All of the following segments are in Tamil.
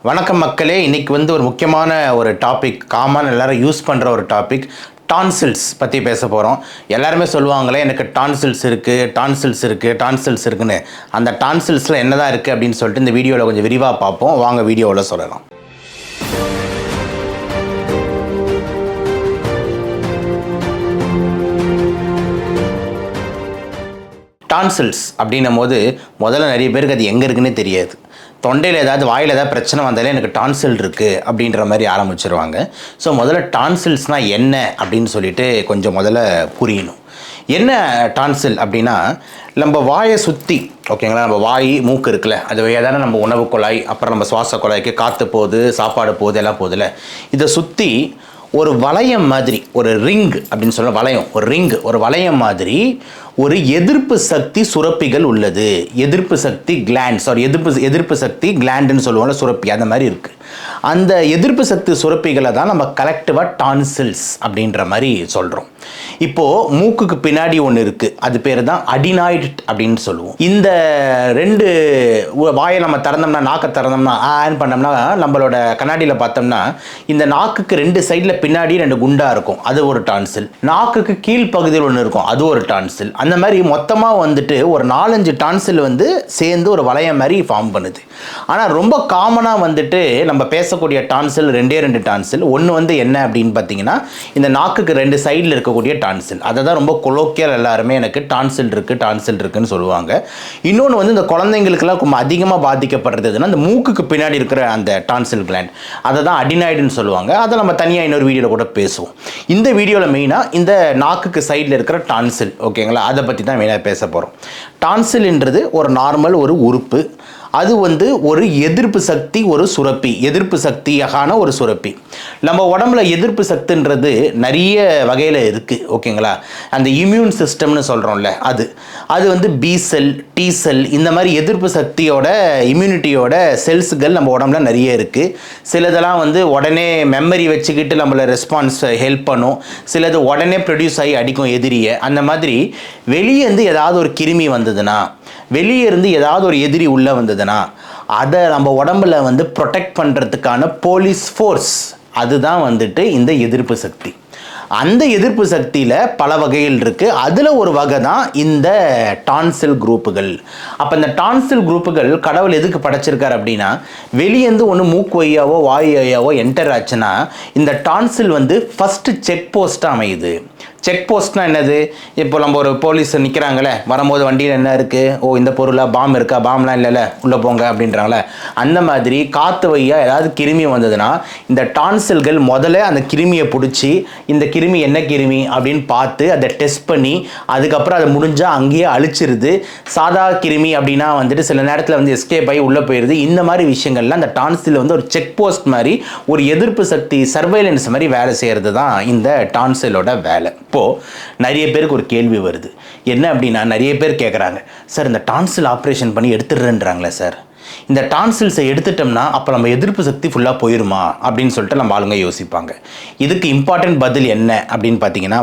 வணக்கம் மக்களே. இன்றைக்கி ஒரு முக்கியமான ஒரு டாபிக், காமன் எல்லாரும் யூஸ் பண்ணுற ஒரு டாபிக், டான்சில்ஸ் பற்றி பேச போகிறோம். எல்லாருமே சொல்லுவாங்களே எனக்கு டான்சில்ஸ் இருக்குன்னு. அந்த டான்சில்ஸில் என்னதான் இருக்குது அப்படின்னு சொல்லிட்டு இந்த வீடியோவில் கொஞ்சம் விரிவாக பார்ப்போம். வாங்க வீடியோவில் சொல்லலாம். டான்சில்ஸ் அப்படின்னும் போது முதல்ல நிறைய பேருக்கு அது எங்கே இருக்குன்னே தெரியாது. தொண்டையில் ஏதாவது வாயில் ஏதாவது பிரச்சனை வந்தாலே எனக்கு டான்சில் இருக்குது அப்படின்ற மாதிரி ஆரம்பிச்சிருவாங்க. ஸோ முதல்ல டான்சில்ஸ்னால் என்ன அப்படின்னு சொல்லிட்டு கொஞ்சம் முதல்ல புரியணும். என்ன டான்சில் அப்படின்னா, நம்ம வாயை சுற்றி, ஓகேங்களா, நம்ம வாய் மூக்கு இருக்குல்ல, அது வழியாக தானே நம்ம உணவு குழாய், அப்புறம் நம்ம சுவாச குழாய்க்கு காற்று போகுது, சாப்பாடு போகுது, எல்லாம் போகுதுல்ல. இதை சுற்றி ஒரு வளையம் மாதிரி, ஒரு ரிங் அப்படின்னு சொல்ல, வளையம், ஒரு வளையம் மாதிரி ஒரு எதிர்ப்பு சக்தி சுரப்பிகள் உள்ளது. எதிர்ப்பு சக்தி கிளாண்டுன்னு சொல்லுவோம்ல, சுரப்பி, அந்த மாதிரி இருக்குது. அந்த எதிர்ப்பு சக்தி சுரப்பிகளை தான் நம்ம கலெக்டிவாக டான்சில்ஸ் அப்படின்ற மாதிரி சொல்கிறோம். இப்போது மூக்குக்கு பின்னாடி ஒன்று இருக்குது, அது பேர் தான் அடினாய்டு அப்படின்னு சொல்லுவோம். இந்த ரெண்டு வாயை நம்ம திறந்தோம்னா, நாக்கை திறந்தோம்னா, ஆன் பண்ணோம்னா, நம்மளோட கண்ணாடியில் பார்த்தோம்னா இந்த நாக்குக்கு ரெண்டு சைடில் பின்னாடி ரெண்டு குண்டாக இருக்கும், அது ஒரு டான்சில். நாக்குக்கு கீழ்ப்பகுதியில் ஒன்று இருக்கும், அது ஒரு டான்சில். அந்த மாதிரி மொத்தமாக ஒரு 4-5 டான்சில் சேர்ந்து ஒரு வளையம் மாதிரி ஃபார்ம் பண்ணுது. ஆனால் ரொம்ப காமனாக நம்ம பேசக்கூடிய டான்சில் ரெண்டு டான்சில். ஒன்று என்ன அப்படின்னு பார்த்தீங்கன்னா, இந்த நாக்குக்கு ரெண்டு சைடில் இருக்கக்கூடிய டான்சில். அதை தான் ரொம்ப கொலோக்கியல் எல்லாருமே எனக்கு டான்சில் இருக்குன்னு சொல்லுவாங்க. இன்னொன்று இந்த குழந்தைங்களுக்கெல்லாம் ரொம்ப அதிகமாக பாதிக்கப்படுறதுன்னா இந்த மூக்குக்கு பின்னாடி இருக்கிற அந்த டான்சில் கிளாண்ட், அதை தான் அடினாய்டுன்னு சொல்லுவாங்க. அதை நம்ம தனியாக இன்னொரு வீடியோவில் கூட பேசுவோம். இந்த வீடியோவில் மெயினாக இந்த நாக்குக்கு சைடில் இருக்கிற டான்சில், ஓகேங்களா, அதை பற்றி தான் மெயினாக பேச போகிறோம். டான்சில்ன்றது ஒரு நார்மல் ஒரு உறுப்பு. அது ஒரு எதிர்ப்பு சக்தி, ஒரு சுரப்பி, எதிர்ப்பு சக்தியான ஒரு சுரப்பி. நம்ம உடம்புல எதிர்ப்பு சக்தின்றது நிறைய வகையில் இருக்குது, ஓகேங்களா. அந்த இம்யூன் சிஸ்டம்னு சொல்கிறோம்ல, அது பி செல், டி செல், இந்த மாதிரி எதிர்ப்பு சக்தியோட, இம்யூனிட்டியோட செல்ஸுகள் நம்ம உடம்புல நிறைய இருக்குது. சிலதெல்லாம் உடனே மெமரி வச்சுக்கிட்டு நம்மளை ரெஸ்பான்ஸ் ஹெல்ப் பண்ணும். சிலது உடனே ப்ரொடியூஸ் ஆகி அடிக்கும் எதிரியை. அந்த மாதிரி வெளியே ஏதாவது ஒரு கிருமி வந்ததுன்னா, வெளியே இருந்து ஏதாவது ஒரு எதிரி உள்ளே வந்ததுன்னா, அதை நம்ம உடம்புல ப்ரொடெக்ட் பண்ணுறதுக்கான போலீஸ் ஃபோர்ஸ், அதுதான் இந்த எதிர்ப்பு சக்தி. அந்த எதிர்ப்பு சக்தியில் பல வகைகள் இருக்குது. அதில் ஒரு வகை தான் இந்த டான்சில் குரூப்புகள். அப்போ இந்த டான்சில் குரூப்புகள் கடவுள் எதுக்கு படைச்சிருக்கார் அப்படின்னா, வெளியேந்து ஒன்று மூக்கு வழியாவோ வாய் வழியாவோ என்டர் ஆச்சுன்னா இந்த டான்சில் ஃபஸ்ட்டு செக் போஸ்ட்டாக அமையுது. செக் போஸ்ட்னா என்னது? இப்போ நம்ம ஒரு போலீஸ் நிற்கிறாங்களே, வரும்போது வண்டியில் என்ன இருக்குது, ஓ இந்த பொருளாக பாம் இருக்கா, பாம்லாம் இல்லைல்ல, உள்ளே போங்க அப்படின்றாங்களே. அந்த மாதிரி காற்று வழியாக ஏதாவது கிருமி வந்ததுன்னா இந்த டான்சில்கள் முதல்ல அந்த கிருமியை பிடிச்சி, இந்த கிருமி என்ன கிருமி அப்படின்னு பார்த்து அதை டெஸ்ட் பண்ணி, அதுக்கப்புறம் அதை முடிஞ்சால் அங்கேயே அழிச்சிருது. சாதா கிருமி அப்படின்னா சில நேரத்தில் எஸ்கேப் ஆகி உள்ளே போயிடுது. இந்த மாதிரி விஷயங்கள்லாம் அந்த டான்சில் ஒரு செக் போஸ்ட் மாதிரி, ஒரு எதிர்ப்பு சக்தி சர்வைலன்ஸ் மாதிரி வேலை செய்கிறது தான் இந்த டான்சிலோட வேலை. இப்போது நிறைய பேருக்கு ஒரு கேள்வி வருது. என்ன அப்படின்னா, நிறைய பேர் கேட்குறாங்க, சார் இந்த டான்சில் ஆப்ரேஷன் பண்ணி எடுத்துடுறேன்றாங்களே சார், இந்த டான்சில்ஸை எடுத்துட்டோம்னா அப்போ நம்ம எதிர்ப்பு சக்தி ஃபுல்லாக போயிடுமா அப்படின்னு சொல்லிட்டு நம்ம ஆளுங்க யோசிப்பாங்க. இதுக்கு இம்பார்ட்டன்ட் பதில் என்ன அப்படின்னு பார்த்தீங்கன்னா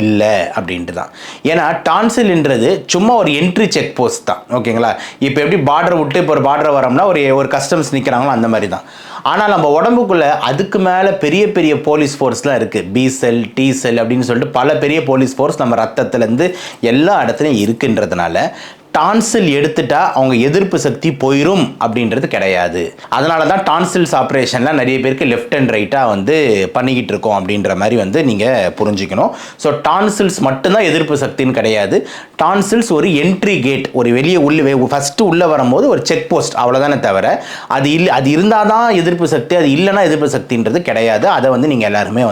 இல்லை அப்படின்ட்டு தான். ஏன்னா டான்சில்ன்றது சும்மா ஒரு என்ட்ரி செக் போஸ்ட் தான், ஓகேங்களா. இப்போ எப்படி பார்டர் விட்டு இப்போ ஒரு பார்டர் வரோம்னா ஒரு கஸ்டம்ஸ் நிற்கிறாங்களோ அந்த மாதிரி தான். ஆனால் நம்ம உடம்புக்குள்ளே அதுக்கு மேலே பெரிய பெரிய போலீஸ் ஃபோர்ஸ்லாம் இருக்குது. பி செல், டி செல் அப்படின்னு சொல்லிட்டு பல பெரிய போலீஸ் ஃபோர்ஸ் நம்ம ரத்தத்துலேருந்து எல்லா இடத்துலையும் இருக்குன்றதுனால டான்சில் எடுத்துட்டா அவங்க எதிர்ப்பு சக்தி போயிடும் அப்படின்றது கிடையாது. அதனால தான் டான்சில்ஸ் ஆப்ரேஷன்லாம் நிறைய பேருக்கு லெஃப்ட் அண்ட் ரைட்டாக பண்ணிக்கிட்டு இருக்கோம் அப்படின்ற மாதிரி நீங்கள் புரிஞ்சுக்கணும். ஸோ டான்சில்ஸ் மட்டும்தான் எதிர்ப்பு சக்தின்னு கிடையாது. டான்சில்ஸ் ஒரு என்ட்ரி கேட், ஒரு வெளியே ஃபஸ்ட்டு உள்ளே வரும்போது ஒரு செக் போஸ்ட், அவ்வளோதானே தவிர அது இருந்தால் தான் எதிர்ப்பு சக்தி, அது இல்லைனா எதிர்ப்பு சக்தின்றது கிடையாது. அதை நீங்கள் எல்லாருமே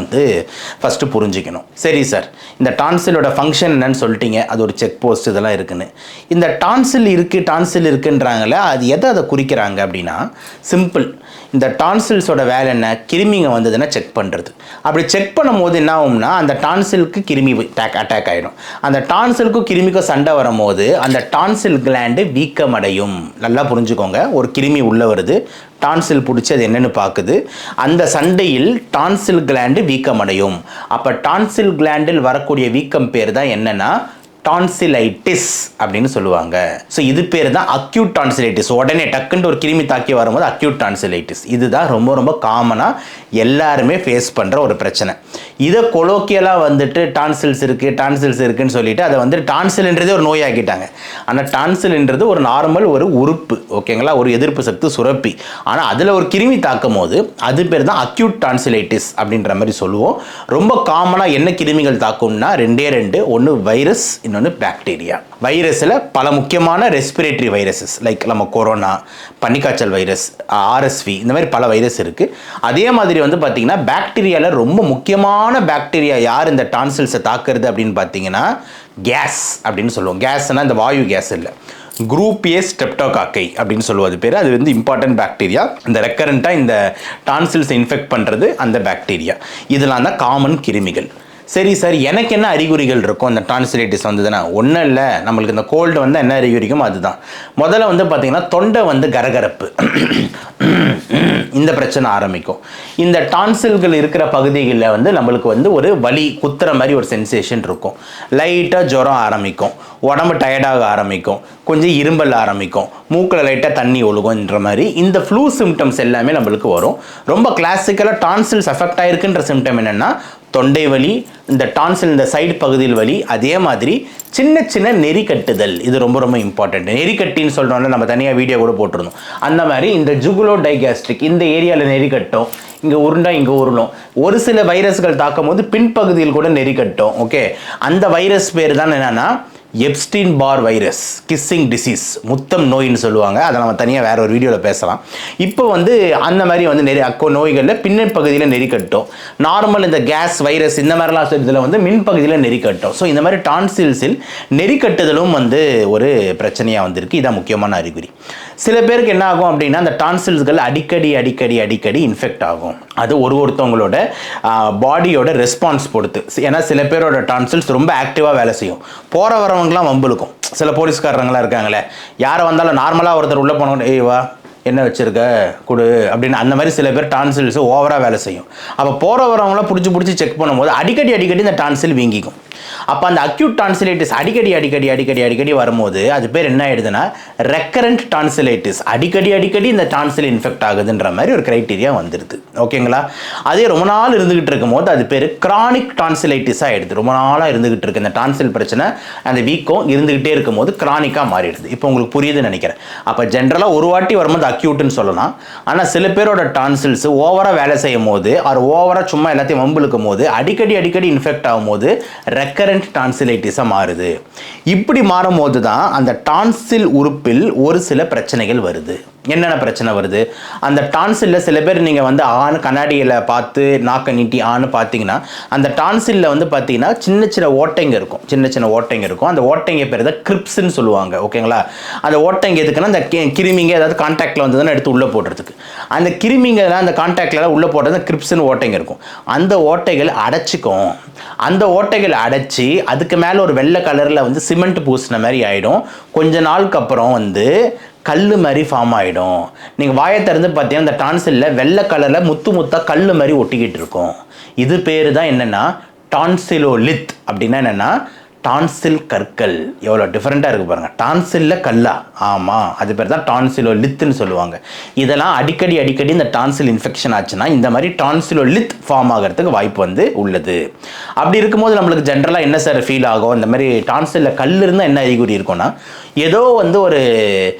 ஃபஸ்ட்டு புரிஞ்சுக்கணும். சரி சார், இந்த டான்சிலோட ஃபங்க்ஷன் என்னன்னு சொல்லிட்டீங்க, அது ஒரு செக் போஸ்ட் இதெல்லாம் இருக்குன்னு. இந்த டான்சில் இருக்குன்றாங்களே, அது அதை குறிக்கிறாங்க அப்படின்னா சிம்பிள். இந்த டான்சில்ஸோட வேலை என்ன? கிருமிங்க வந்ததுன்னா செக் பண்ணுறது. அப்படி செக் பண்ணும் போது என்ன ஆகும்னா, அந்த டான்சிலுக்கு கிருமி அட்டாக் ஆகிடும். அந்த டான்சிலுக்கும் கிருமிக்கும் சண்டை வரும்போது அந்த டான்சில் கிளாண்டு வீக்கமடையும். நல்லா புரிஞ்சுக்கோங்க, ஒரு கிருமி உள்ளே வருது, டான்சில் பிடிச்சி அது என்னென்னு பார்க்குது. அந்த சண்டையில் டான்சில் கிளாண்டு வீக்கமடையும். அப்போ டான்சில் கிளாண்டில் வரக்கூடிய வீக்கம் பேர் தான் என்னென்னா டான்சிலைட்டிஸ் அப்படின்னு சொல்லுவாங்க. ஸோ இது பேர் தான் அக்யூட் டான்சிலைட்டிஸ். உடனே டக்குன்னு ஒரு கிருமி தாக்கி வரும்போது அக்யூட் டான்சிலைட்டிஸ். இதுதான் ரொம்ப ரொம்ப காமனாக எல்லாருமே ஃபேஸ் பண்ணுற ஒரு பிரச்சனை. இதை கொலோக்கியலாக வந்துட்டு டான்சில்ஸ் இருக்குன்னு சொல்லிட்டு அதை வந்து டான்சில்ன்றதே ஒரு நோயாக்கிட்டாங்க. ஆனால் டான்சில்ன்றது ஒரு நார்மல் ஒரு உறுப்பு, ஓகேங்களா, ஒரு எதிர்ப்பு சக்தி சுரப்பி. ஆனால் அதில் ஒரு கிருமி தாக்கும் போது அது பேர் தான் அக்யூட் டான்சிலைட்டிஸ் அப்படின்ற மாதிரி சொல்லுவோம். ரொம்ப காமனாக என்ன கிருமிகள் தாக்கும்னா ரெண்டு, ஒன்று வைரஸ், இன்னொன்று பாக்டீரியா. வைரஸில் பல முக்கியமான ரெஸ்பிரேட்டரி வைரஸஸ் லைக் நம்ம கொரோனா, பனிக்காய்ச்சல் வைரஸ், ஆர்எஸ்வி, இந்த மாதிரி பல வைரஸ் இருக்குது. அதே மாதிரி வந்து பார்த்திங்கன்னா பாக்டீரியாவில் ரொம்ப முக்கியமான பாக்டீரியா யார் இந்த டான்சில்ஸை தாக்குறது அப்படின்னு பார்த்தீங்கன்னா கேஸ் அப்படின்னு சொல்லுவோம். கேஸ்னால் இந்த வாயு கேஸ் இல்லை, குரூப் ஏ ஸ்ட்ரெப்டோகாக்கை அப்படின்னு சொல்லுவது பேர். அது வந்து இம்பார்ட்டன்ட் பாக்டீரியா. இந்த ரெக்கரண்ட்டாக இந்த டான்சில்ஸை இன்ஃபெக்ட் பண்ணுறது அந்த பாக்டீரியா. இதெல்லாம் தான் காமன் கிருமிகள். சரி சார், எனக்கு என்ன அறிகுறிகள் இருக்கும் இந்த டான்சிலைட்டிஸ் வந்ததுன்னா? ஒன்றும் இல்லை, நம்மளுக்கு இந்த கோல்டு வந்து என்ன அறிகுறிக்கும் அதுதான். முதல்ல வந்து பார்த்திங்கன்னா தொண்டை வந்து கரகரப்பு, இந்த பிரச்சனை ஆரம்பிக்கும். இந்த டான்சில்கள் இருக்கிற பகுதிகளில் வந்து நம்மளுக்கு வந்து ஒரு வலி குத்துற மாதிரி ஒரு சென்சேஷன் இருக்கும். லைட்டாக ஜுரம் ஆரம்பிக்கும், உடம்பு டயர்டாக ஆரம்பிக்கும், கொஞ்சம் இரும்பல் ஆரம்பிக்கும், மூக்கில் லைட்டாக தண்ணி ஒழுகும்ன்ற மாதிரி இந்த ஃப்ளூ சிம்டம்ஸ் எல்லாமே நம்மளுக்கு வரும். ரொம்ப கிளாசிக்கலாக டான்சில்ஸ் அஃபெக்ட் ஆகிருக்குன்ற சிம்டம் என்னென்னா தொண்டை வலி, இந்த டான்சில் இந்த சைடு பகுதியில் வலி, அதே மாதிரி சின்ன சின்ன நெறி கட்டுதல். இது ரொம்ப ரொம்ப இம்பார்ட்டன்ட். நெறி கட்டின்னு சொல்கிறோம்ல, நம்ம தனியாக வீடியோ கூட போட்டிருந்தோம். அந்த மாதிரி இந்த ஜுகுலோ டைகாஸ்ட்ரிக் இந்த ஏரியாவில் நெறி கட்டும், இங்கே உருண்டா இங்கே உருளும். ஒரு சில வைரஸ்கள் தாக்கும் போது பின்பகுதியில் கூட நெறி கட்டும். ஓகே, அந்த வைரஸ் பேர் தான் என்னென்னா எப்ஸ்டீன் பார் வைரஸ், கிஸ்ஸிங் டிசீஸ், முத்தம் நோயின்னு சொல்லுவாங்க. அதை நம்ம தனியாக வேற ஒரு வீடியோவில் பேசலாம். இப்போ வந்து அந்த மாதிரி வந்து நோய்களில் பின்னண் பகுதியில் நெறி கட்டும். நார்மல் இந்த கேஸ் வைரஸ் இந்த மாதிரிலாம் இதில் வந்து மின்பகுதியில் நெறி கட்டும். ஸோ இந்த மாதிரி டான்சில்ஸில் நெறி கட்டுதலும் வந்து ஒரு பிரச்சனையாக வந்திருக்கு. இதான் முக்கியமான அறிகுறி. சில பேருக்கு என்ன ஆகும் அப்படின்னா அந்த டான்சில்ஸ்கள் அடிக்கடி இன்ஃபெக்ட் ஆகும். அது ஒருத்தவங்களோட பாடியோட ரெஸ்பான்ஸ் பொறுத்து. ஏன்னா சில பேரோட டான்சில்ஸ் ரொம்ப ஆக்டிவாக வேலை செய்யும். போகிற வரவங்களாம் வம்புலுக்கும். சில போலீஸ்காரங்களாம் இருக்காங்களே, யாரை வந்தாலும் நார்மலாக ஒருத்தர் உள்ளே போனவங்க ஏவா என்ன வச்சுருக்க கொடு அப்படின்னு அந்த மாதிரி சில பேர் டான்சில்ஸ் ஓவராக வேலை செய்யும். அப்போ போகிற வரவங்களாம் பிடிச்சி செக் பண்ணும்போது அடிக்கடி இந்த டான்சில் வீங்கிக்கும். அப்போ அந்த அக்யூட் டான்சிலைட்டிஸ் அடிக்கடி வரும்போது அது பேர் என்ன ஆயிடுதுன்னா ரெக்கரண்ட் டான்சிலைட்டிஸ். அடிக்கடி இந்த டான்சில் இன்ஃபெக்ட் ஆகுதுன்ற மாதிரி ஒரு கிரைட்டீரியா வந்துடுது. ஓகேங்களா? அதே ரொம்ப நாள் இருந்துகிட்டு இருக்கும் போது அது பேர் கிரானிக் டான்சிலைட்டிஸாக ஆயிடுது. ரொம்ப நாளாக இருந்துகிட்டு இருக்கு இந்த டான்சில் பிரச்சனை, அந்த வீக்கம் இருந்துகிட்டே இருக்கும் போது கிரானிக்காக மாறிடுது. இப்போ உங்களுக்கு புரியுதுன்னு நினைக்கிறேன். அப்போ ஜென்ரலாக ஒரு வாட்டி வரும்போது அக்யூட்னு சொல்லலாம். ஆனால் சில பேரோட டான்சில்ஸ் ஓவராக வேலை செய்யும் போது அது ஓவராக சும்மா எல்லாத்தையும் வம்புழுக்கும் போது அடிக்கடி இன்ஃபெக்ட் ஆகும் போது ரெக்கரண்ட் டான்சிலைட்டிஸாக மாறுது. இப்படி மாறும்போது தான் அந்த டான்சில் உறுப்பில் ஒரு சில பிரச்சனைகள் வருது. என்னென்ன பிரச்சனை வருது? அந்த டான்சிலில் சில பேர் நீங்கள் வந்து கண்ணாடியில் பார்த்து நாக்கை நீட்டி பார்த்தீங்கன்னா அந்த டான்சிலில் வந்து பார்த்தீங்கன்னா சின்ன ஓட்டைங்க இருக்கும். அந்த ஓட்டைங்க பேர் தான் கிரிப்ஸ்ன்னு சொல்லுவாங்க. ஓகேங்களா? அந்த ஓட்டைங்க எதுக்குன்னா அந்த கிருமிங்க ஏதாவது கான்டாக்டில் வந்ததுன்னா எடுத்து உள்ளே போடுறதுக்கு. அந்த கிருமிங்கெல்லாம் அந்த கான்டாக்டில் உள்ளே போடுறது கிரிப்ஸ்ன்னு ஓட்டைங்க இருக்கும். அந்த ஓட்டைகள் அடைச்சிக்கும். அந்த ஓட்டைகள் அடைச்சி அதுக்கு மேலே ஒரு வெள்ளை கலரில் வந்து சிமெண்ட் பூசின மாதிரி ஆகிடும். கொஞ்ச நாளுக்கு அப்புறம் வந்து கல் மாதிரி ஃபார்ம் ஆகிடும். நீங்கள் வாயை திறந்து பார்த்தீங்கன்னா அந்த டான்சிலில் வெள்ளை கலரில் முத்தாக கல் மாதிரி ஒட்டிக்கிட்டு இருக்கும். இது பேர் தான் என்னென்னா டான்சிலோலித். அப்படின்னா என்னென்னா டான்சில் கற்கள். எவ்வளோ டிஃப்ரெண்ட்டாக இருக்குது பாருங்கள். டான்சிலில் கல்லா? ஆமாம், அது பேர் தான் டான்சிலோலித்துன்னு சொல்லுவாங்க. இதெல்லாம் அடிக்கடி இந்த டான்சில் இன்ஃபெக்ஷன் ஆச்சுன்னா இந்த மாதிரி டான்சிலோலித் ஃபார்ம் ஆகிறதுக்கு வாய்ப்பு வந்து உள்ளது. அப்படி இருக்கும்போது நம்மளுக்கு ஜென்ரலாக என்ன சார் ஃபீல் ஆகும்? இந்த மாதிரி டான்சிலில் கல் இருந்தால் என்ன அறிகுறி இருக்கும்னா ஏதோ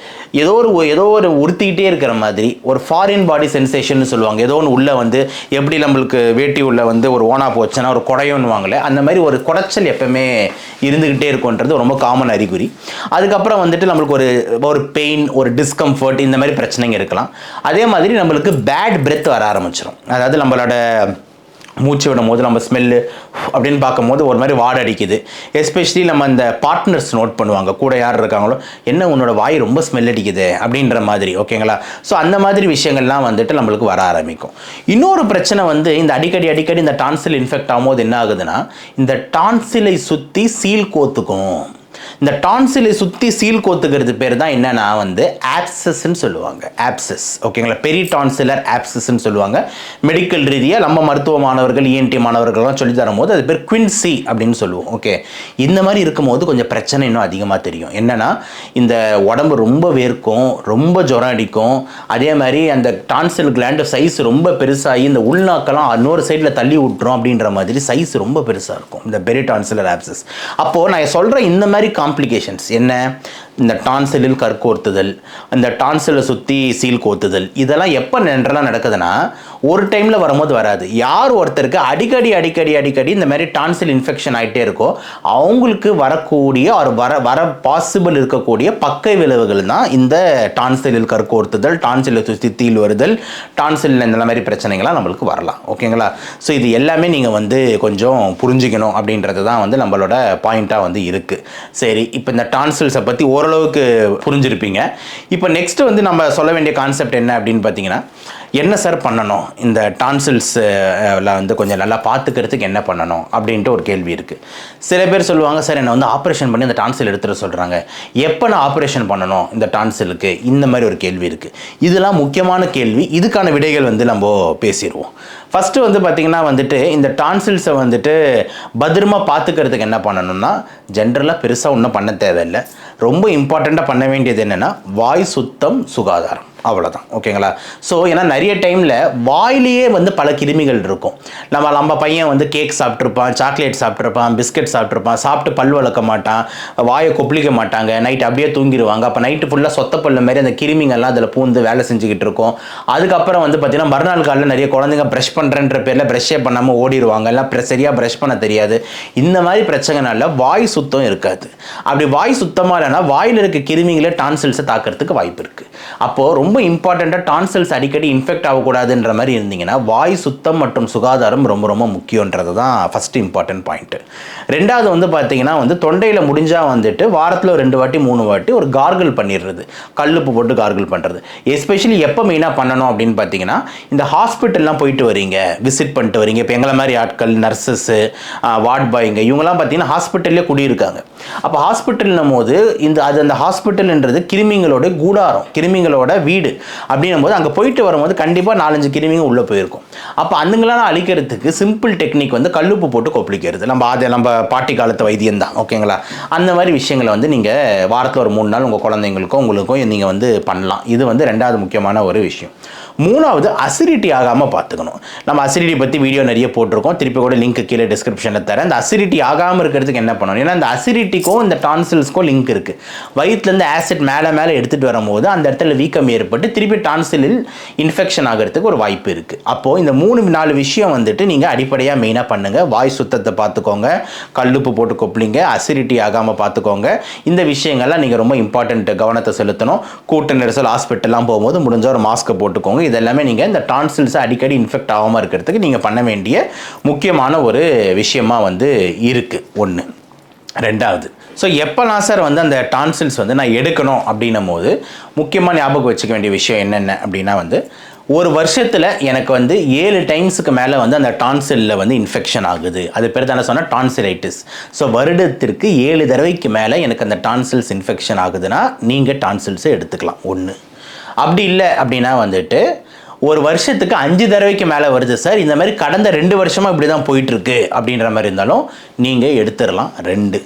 ஒரு உறுத்திக்கிட்டே இருக்கிற மாதிரி ஒரு ஃபாரின் பாடி சென்சேஷன் சொல்லுவாங்க. ஏதோ ஒன்று உள்ளே வந்து எப்படி நம்மளுக்கு வேட்டி உள்ள வந்து ஒரு ஓனா போச்சுன்னா ஒரு குடையோன்னுவாங்களே, அந்த மாதிரி ஒரு குடைச்சல் எப்பவுமே இருந்துக்கிட்டே இருக்கும்ன்றது ரொம்ப காமன் அறிகுறி. அதுக்கப்புறம் வந்துட்டு நம்மளுக்கு ஒரு பெயின், ஒரு டிஸ்கம்ஃபர்ட், இந்த மாதிரி பிரச்சனைங்க இருக்கலாம். அதே மாதிரி நம்மளுக்கு பேட் பிரெத் வர ஆரம்பிச்சிடும். அதாவது நம்மளோட மூச்சு விடும் போது நம்ம ஸ்மெல்லு அப்படின்னு பார்க்கும்போது ஒரு மாதிரி வாடை அடிக்குது. எஸ்பெஷலி நம்ம அந்த பார்ட்னர்ஸ் நோட் பண்ணுவாங்க, கூட யார் இருக்காங்களோ, என்ன உன்னோட வாய் ரொம்ப ஸ்மெல் அடிக்குது அப்படின்ற மாதிரி. ஓகேங்களா? ஸோ அந்த மாதிரி விஷயங்கள்லாம் வந்துட்டு நம்மளுக்கு வர ஆரம்பிக்கும். இன்னொரு பிரச்சனை வந்து இந்த அடிக்கடி இந்த டான்சில் இன்ஃபெக்ட் ஆகும்போது என்ன ஆகுதுன்னா இந்த டான்சிலை சுற்றி சீல் கோத்துக்கும். இந்த டான்சிலை சுற்றி சீல் கோத்துக்கிறது பேர் தான் என்னன்னா வந்து ஆப்சஸ்ன்னு சொல்லுவாங்க. ஆப்சஸ், ஓகேங்களா? பெரிடான்சிலர் ஆப்சஸ்ன்னு சொல்லுவாங்க. மெடிக்கல் ரீதியாக நம்ம மருத்துவ மாணவர்கள், இஎன்டி மாணவர்கள்லாம் சொல்லி தரும்போது அது பேர் குவின்சி அப்படின்னு சொல்லுவோம். ஓகே, இந்த மாதிரி இருக்கும்போது கொஞ்சம் பிரச்சனை இன்னும் அதிகமாக தெரியும். என்னன்னா இந்த உடம்பு ரொம்ப வேர்க்கும், ரொம்ப ஜுரம் அடிக்கும், அதே மாதிரி அந்த டான்சில் கிளாண்ட் சைஸ் ரொம்ப பெருசாகி இந்த உள்நாக்கெல்லாம் இன்னொரு சைடில் தள்ளி விட்டுரும் அப்படின்ற மாதிரி சைஸ் ரொம்ப பெருசாக இருக்கும் இந்த பெரிடான்சிலர் ஆப்சஸ். அப்போது நான் சொல்கிற இந்த மாதிரி காம்ப்ளிகேஷன்ஸ் என்ன, இந்த டான்சிலில் கற்கோர்த்துதல், இந்த டான்சிலை சுற்றி சீல் கோத்துதல், இதெல்லாம் எப்போ ஜென்ரலாக நடக்குதுன்னா ஒரு டைமில் வரும்போது வராது. யார் ஒருத்தருக்கு அடிக்கடி அடிக்கடி அடிக்கடி இந்த மாதிரி டான்சில் இன்ஃபெக்ஷன் ஆகிட்டே இருக்கோ அவங்களுக்கு வரக்கூடிய ஒரு வர பாசிபிள் இருக்கக்கூடிய பக்க விளைவுகள் தான் இந்த டான்சிலில் கற்கோர்த்துதல், டான்சிலை சுற்றி தீல் வருதல், டான்சில் இந்த மாதிரி பிரச்சனைகள்லாம் நம்மளுக்கு வரலாம். ஓகேங்களா? ஸோ இது எல்லாமே நீங்கள் வந்து கொஞ்சம் புரிஞ்சுக்கணும் அப்படின்றது தான் வந்து நம்மளோட பாயிண்ட்டாக வந்து இருக்குது. சரி, இப்போ இந்த டான்சில்ஸை பற்றி ஓரளவுக்கு புரிஞ்சிருப்பீங்க. இப்போ நெக்ஸ்ட் வந்து நம்ம சொல்ல வேண்டிய கான்செப்ட் என்ன அப்படின்னு பார்த்தீங்கன்னா, என்ன சார் பண்ணணும், இந்த டான்சில்ஸில் வந்து கொஞ்சம் நல்லா பார்த்துக்கிறதுக்கு என்ன பண்ணணும் அப்படின்ட்டு ஒரு கேள்வி இருக்குது. சில பேர் சொல்லுவாங்க, சார் என்னை வந்து ஆப்ரேஷன் பண்ணி அந்த டான்சில் எடுத்துகிட்டு சொல்கிறாங்க, எப்போ நான் ஆப்ரேஷன் பண்ணணும் இந்த டான்சிலுக்கு, இந்த மாதிரி ஒரு கேள்வி இருக்குது. இதெல்லாம் முக்கியமான கேள்வி. இதுக்கான விடைகள் வந்து நம்ம பேசிடுவோம். ஃபஸ்ட்டு வந்து பார்த்திங்கன்னா வந்துட்டு இந்த டான்சில்ஸை வந்துட்டு பத்திரமா பார்த்துக்கிறதுக்கு என்ன பண்ணணும்னா, ஜென்ரலாக பெருசாக ஒன்றும் பண்ண தேவையில்லை. ரொம்ப இம்பார்ட்டண்ட்டாக பண்ண வேண்டியது என்னென்னா வாய் சுத்தம், சுகாதாரம், அவ்வளோதான். ஓகேங்களா? ஸோ ஏன்னா நிறைய டைமில் வாயிலேயே வந்து பல கிருமிகள் இருக்கும். நம்ம பையன் வந்து கேக் சாப்பிட்ருப்பான், சாக்லேட் சாப்பிட்ருப்பான், பிஸ்கெட் சாப்பிட்ருப்பான், சாப்பிட்டு பல் வளர்க்க மாட்டான், வாயை கொப்பளிக்க மாட்டாங்க, நைட் அப்படியே தூங்கிடுவாங்க. அப்போ நைட்டு ஃபுல்லாக சொத்த பல்லு மாதிரி அந்த கிருமிங்கள்லாம் அதில் பூந்து வேலை செஞ்சுக்கிட்டு இருக்கும். அதுக்கப்புறம் வந்து பார்த்திங்கன்னா மறுநாள் காலையில் நிறைய குழந்தைங்க ப்ரஷ் பண்ணுறன்ற பேரில் ப்ரஷ்ஷே பண்ணாமல் ஓடிடுவாங்க, எல்லாம் சரியாக ப்ரஷ் பண்ண தெரியாது. இந்த மாதிரி பிரச்சனைனால வாய் சுத்தம் இருக்காது. அப்படி வாய் சுத்தமாக இல்லைன்னா வாயில் இருக்க கிருமிகளை டான்சில்ஸை தாக்கிறதுக்கு வாய்ப்பு இருக்குது. அப்போது ரொம்ப இம்பார்ட்டண்ட்டாக டான்சில்ஸ் அடிக்கடி இன்ஃபெக்ட் ஆகக்கூடாதுன்ற மாதிரி இருந்தீங்கன்னா வாய் சுத்தம் மற்றும் சுகாதாரம் ரொம்ப ரொம்ப முக்கியன்றது தான் ஃபஸ்ட்டு இம்பார்ட்டன்ட் பாயிண்ட்டு. ரெண்டாவது வந்து பார்த்தீங்கன்னா வந்து தொண்டையில் முடிஞ்சால் வந்துட்டு வாரத்தில் 2 வாட்டி 3 வாட்டி ஒரு கார்கிள் பண்ணிடுறது, கல்லுப்பு போட்டு கார்கிள் பண்ணுறது. எஸ்பெஷலி எப்போ மெயினாக பண்ணணும் அப்படின்னு பார்த்தீங்கன்னா, இந்த ஹாஸ்பிட்டல்லாம் போயிட்டு வரீங்க, விசிட் பண்ணிட்டு வரீங்க. இப்போ எங்களை மாதிரி ஆட்கள், நர்சஸ்ஸு, வார்ட் பாய்ங்க, இவங்கெல்லாம் பார்த்தீங்கன்னா ஹாஸ்பிட்டல்லே குடியிருக்காங்க. அப்போ ஹாஸ்பிட்டல்னும் போது அந்த ஹாஸ்பிட்டல்ன்றது கிருமிங்களோட கூடாரம், கிருமிங்களோட வீடு அப்படின்னும் போது அங்கே போயிட்டு வரும்போது கண்டிப்பாக 4-5 கிருமிங்க உள்ளே போயிருக்கும். அப்போ அதுங்களாம் அழிக்கிறதுக்கு சிம்பிள் டெக்னிக் வந்து கல்லுப்பு போட்டு கொப்பளிக்கிறது. நம்ம பாட்டி காலத்து வைத்தியம் தான். ஓகேங்களா? அந்த மாதிரி விஷயங்களை வந்து நீங்கள் வாரத்தில் ஒரு 3 நாள் உங்கள் குழந்தைங்களுக்கும் உங்களுக்கும் நீங்கள் வந்து பண்ணலாம். இது வந்து 2வது முக்கியமான ஒரு விஷயம். 3வது அசிடிட்டி ஆகாமல் பார்த்துக்கணும். நம்ம அசிடிட்டி பற்றி வீடியோ நிறைய போட்டிருக்கோம், திருப்பி கூட லிங்க் கீழே டிஸ்கிரிப்ஷனில் தரேன். இந்த அசிடிட்டி ஆகாமல் இருக்கிறதுக்கு என்ன பண்ணணும், ஏன்னா இந்த அசிடிட்டிக்கும் இந்த டான்சில்ஸ்க்கும் லிங்க் இருக்குது. வயிற்றுலேருந்து ஆசிட் மேலே எடுத்துகிட்டு வரும்போது அந்த இடத்துல வீக்கம் ஏற்பட்டு திருப்பி டான்சிலில் இன்ஃபெக்ஷன் ஆகிறதுக்கு ஒரு வாய்ப்பு இருக்குது. அப்போது இந்த 3-4 விஷயம் வந்துட்டு நீங்கள் அடிப்படையாக மெயினாக பண்ணுங்கள். வாய் சுத்தத்தை பார்த்துக்கோங்க, கல்லுப்பு போட்டு கொப்பளிங்க, அசிடிட்டி ஆகாமல் பார்த்துக்கோங்க. இந்த விஷயங்கள்லாம் நீங்கள் ரொம்ப இம்பார்ட்டன்ட் கவனத்தை செலுத்தணும். கூட்ட நெரிசல் ஹாஸ்பிட்டல்லாம் போகும்போது முடிஞ்ச ஒரு மாஸ்க்கை போட்டுக்கோங்க. இதெல்லாமே நீங்கள் இந்த டான்சில்ஸை அடிக்கடி இன்ஃபெக்ட் ஆகாமல் இருக்கிறதுக்கு நீங்கள் பண்ண வேண்டிய முக்கியமான ஒரு விஷயமா வந்து இருக்குது. 1. 2வது, ஸோ எப்போலாம் சார் வந்து அந்த டான்சில்ஸ் வந்து நான் எடுக்கணும் அப்படின்னும் போது முக்கியமாக ஞாபகம் வச்சுக்க வேண்டிய விஷயம் என்னென்ன அப்படின்னா வந்து, ஒரு வருஷத்தில் எனக்கு வந்து 7 டைம்ஸுக்கு மேலே வந்து அந்த டான்சிலில் வந்து இன்ஃபெக்ஷன் ஆகுது, அது பேர் தானே சொன்னால் டான்சிலைட்டிஸ். ஸோ வருடத்திற்கு 7 தடவைக்கு மேலே எனக்கு அந்த டான்சில்ஸ் இன்ஃபெக்ஷன் ஆகுதுன்னா நீங்கள் டான்சில்ஸை எடுத்துக்கலாம். 1. அப்படி இல்லை அப்படின்னா வந்துட்டு ஒரு வருஷத்துக்கு 5 தடவைக்கு மேலே வருது சார், இந்த மாதிரி கடந்த 2 வருஷமாக இப்படி தான் போயிட்டுருக்கு அப்படின்ற மாதிரி இருந்தாலும் நீங்கள் எடுத்துடலாம். 2.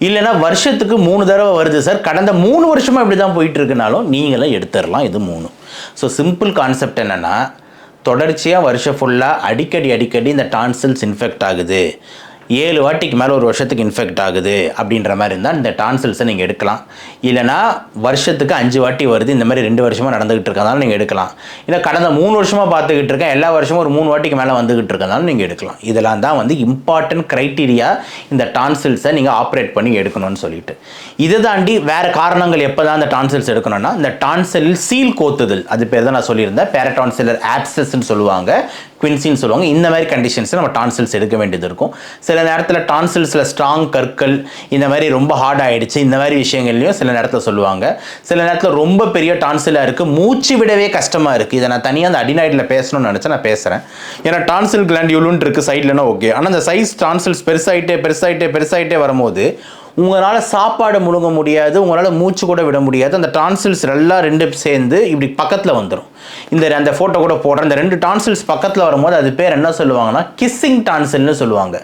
இல்லைனா வருஷத்துக்கு 3 தடவை வருது சார், கடந்த 3 வருஷமாக இப்படி தான் போயிட்டுருக்குனாலும் நீங்களும் எடுத்துடலாம். இது 3. ஸோ சிம்பிள் கான்செப்ட் என்னென்னா, தொடர்ச்சியாக வருஷம் ஃபுல்லாக அடிக்கடி இந்த டான்சில்ஸ் இன்ஃபெக்ட் ஆகுது, 7 வாட்டிக்கு மேலே ஒரு வருஷத்துக்கு இன்ஃபெக்ட் ஆகுது அப்படின்ற மாதிரி இருந்தால் இந்த டான்சில்ஸை நீங்கள் எடுக்கலாம். இல்லைனா வருஷத்துக்கு 5 வாட்டி வருது, இந்த மாதிரி 2 வருஷமாக நடந்துகிட்டு இருக்கனாலும் நீங்கள் எடுக்கலாம். இல்லை கடந்த 3 வருஷமாக பார்த்துக்கிட்டு இருக்கேன், எல்லா வருஷமும் ஒரு 3 வாட்டிக்கு மேலே வந்துகிட்டு இருக்கனாலும் நீங்கள் எடுக்கலாம். இதெல்லாம் தான் வந்து இம்பார்ட்டன்ட் க்ரைட்டீரியா இந்த டான்சில்ஸை நீங்கள் ஆப்ரேட் பண்ணி எடுக்கணும்னு சொல்லிட்டு. இதை தாண்டி வேறு காரணங்கள் எப்போ தான் இந்த டான்சில்ஸ் எடுக்கணும்னா, இந்த டான்சிலில் சீல் கோத்துதல், அது பேர் தான் நான் சொல்லியிருந்தேன், பேரடான்சிலர் ஆப்சஸ்ன்னு சொல்லுவாங்க, குவின்சின்னு சொல்லுவாங்க. இந்த மாதிரி கண்டிஷன்ஸில் நம்ம டான்சில்ஸ் எடுக்க வேண்டியது இருக்கும். சில நேரத்தில் டான்சில்ஸில் ஸ்ட்ராங் கற்கள் இந்த மாதிரி ரொம்ப ஹார்ட் ஆகிடுச்சு, இந்த மாதிரி விஷயங்கள்லையும் சில நேரத்தில் சொல்லுவாங்க. சில நேரத்தில் ரொம்ப பெரிய டான்சிலாக இருக்குது, மூச்சு விடவே கஷ்டமாக இருக்குது. இதை நான் தனியாக அந்த அடினாய்டில் பேசணும்னு நினச்சா நான் பேசுகிறேன். ஏன்னா டான்சில் கிளாண்ட் இவ்வளோன்னு இருக்குது சைட்லனா ஓகே, ஆனால் அந்த சைஸ் டான்சில்ஸ் பெருசாகிட்டே வரும்போது உங்களால் சாப்பாடு முழுங்க முடியாது, உங்களால் மூச்சு கூட விட முடியாது. அந்த டான்சில்ஸ் எல்லாம் ரெண்டு சேர்ந்து இப்படி பக்கத்தில் வந்துடும். அந்த ஃபோட்டோ கூட போடுற இந்த 2 டான்சில்ஸ் பக்கத்தில் வரும்போது அது பேர் என்ன சொல்லுவாங்கன்னா கிஸ்ஸிங் டான்சில்னு சொல்லுவாங்க.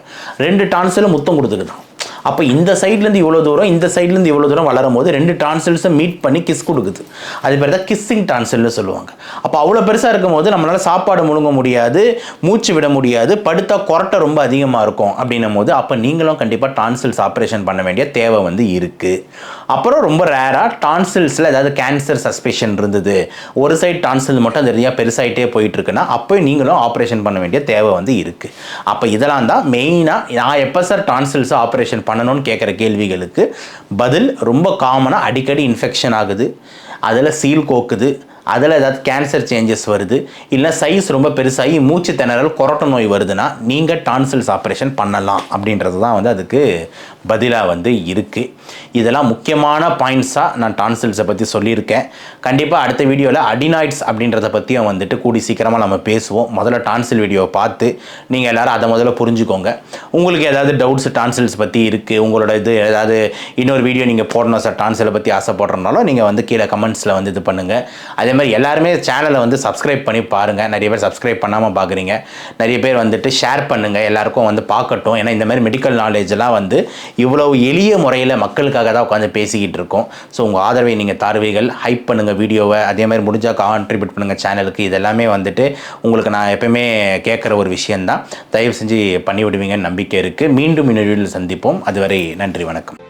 2 டான்சிலும் முத்தம் கொடுத்துக்குதான். அப்போ இந்த சைட்லேருந்து இவ்வளோ தூரம், இந்த சைட்லேருந்து இவ்வளோ தூரம் வளரும் போது 2 டான்சில்ஸை மீட் பண்ணி கிஸ் கொடுக்குது. அது பேர் தான் கிஸ்ஸிங் டான்சில்னு சொல்லுவாங்க. அப்போ அவ்வளோ பெருசாக இருக்கும் போது நம்மளால் சாப்பாடு முழுங்க முடியாது, மூச்சு விட முடியாது, படுத்தா கொரட்டை ரொம்ப அதிகமாக இருக்கும் அப்படின்னும் போது அப்போ நீங்களும் கண்டிப்பாக டான்சில்ஸ் ஆப்ரேஷன் பண்ண வேண்டிய தேவை இருக்குது. அப்புறம் ரொம்ப ரேராக டான்சில்ஸில் ஏதாவது கேன்சர் சஸ்பெஷன் இருந்தது, ஒரு சைடு டான்சில் மட்டும் அது நிறையா பெருசாகிட்டே போயிட்டுருக்குன்னா அப்போ நீங்களும் ஆப்ரேஷன் பண்ண வேண்டிய தேவை இருக்குது. அப்போ இதெல்லாம் தான் மெயினாக நான் எப்போ சார் டான்சில்ஸை ஆப்ரேஷன் பண்ணணும்னு கேட்குற கேள்விகளுக்கு பதில். ரொம்ப காமனாக அடிக்கடி இன்ஃபெக்ஷன் ஆகுது, அதில் சீல் கோக்குது, அதில் ஏதாவது கேன்சர் சேஞ்சஸ் வருது, இல்லை சைஸ் ரொம்ப பெருசாகி மூச்சு திணறல் கொரட்டை நோய் வருதுன்னா நீங்கள் டான்சில்ஸ் ஆப்ரேஷன் பண்ணலாம் அப்படின்றது தான் அதுக்கு பதிலாக இருக்குது. இதெல்லாம் முக்கியமான பாயிண்ட்ஸாக நான் டான்சில்ஸை பற்றி சொல்லியிருக்கேன். கண்டிப்பாக அடுத்த வீடியோவில் அடினாய்ட்ஸ் அப்படின்றத பற்றியும் கூடி சீக்கிரமாக நம்ம பேசுவோம். முதல்ல டான்சில் வீடியோவை பார்த்து நீங்கள் எல்லோரும் அதை முதல்ல புரிஞ்சுக்கோங்க. உங்களுக்கு ஏதாவது டவுட்ஸ் டான்சில்ஸ் பற்றி இருக்குது, உங்களோட இது ஏதாவது இன்னொரு வீடியோ நீங்கள் போடணும் சார் டான்சிலை பற்றி ஆசைப்படுறதுனாலும் நீங்கள் கீழே கமெண்ட்ஸில் இது பண்ணுங்கள். அதே மாதிரி எல்லாருமே சேனலை சப்ஸ்கிரைப் பண்ணி பாருங்கள். நிறைய பேர் சப்ஸ்கிரைப் பண்ணாமல் பார்க்குறீங்க. நிறைய பேர் ஷேர் பண்ணுங்கள், எல்லாருக்கும் பார்க்கட்டும். ஏன்னா இந்த மாதிரி மெடிக்கல் நாலேஜெலாம் இவ்வளவு எளிய முறையில் மக்களுக்காக தான் உட்காந்து பேசிக்கிட்டு இருக்கோம். ஸோ உங்கள் ஆதரவை நீங்கள் தாருவீர்கள். ஹைப் பண்ணுங்கள் வீடியோவை, அதே மாதிரி முடிஞ்சால் கான்ட்ரிபியூட் பண்ணுங்கள் சேனலுக்கு. இதெல்லாமே உங்களுக்கு நான் எப்பவுமே கேட்குற ஒரு விஷயந்தான். தயவு செஞ்சு பண்ணிவிடுவீங்கன்னு நம்பிக்கை இருக்குது. மீண்டும் இன்னொரு வீடியோவில் சந்திப்போம். அதுவரை நன்றி, வணக்கம்.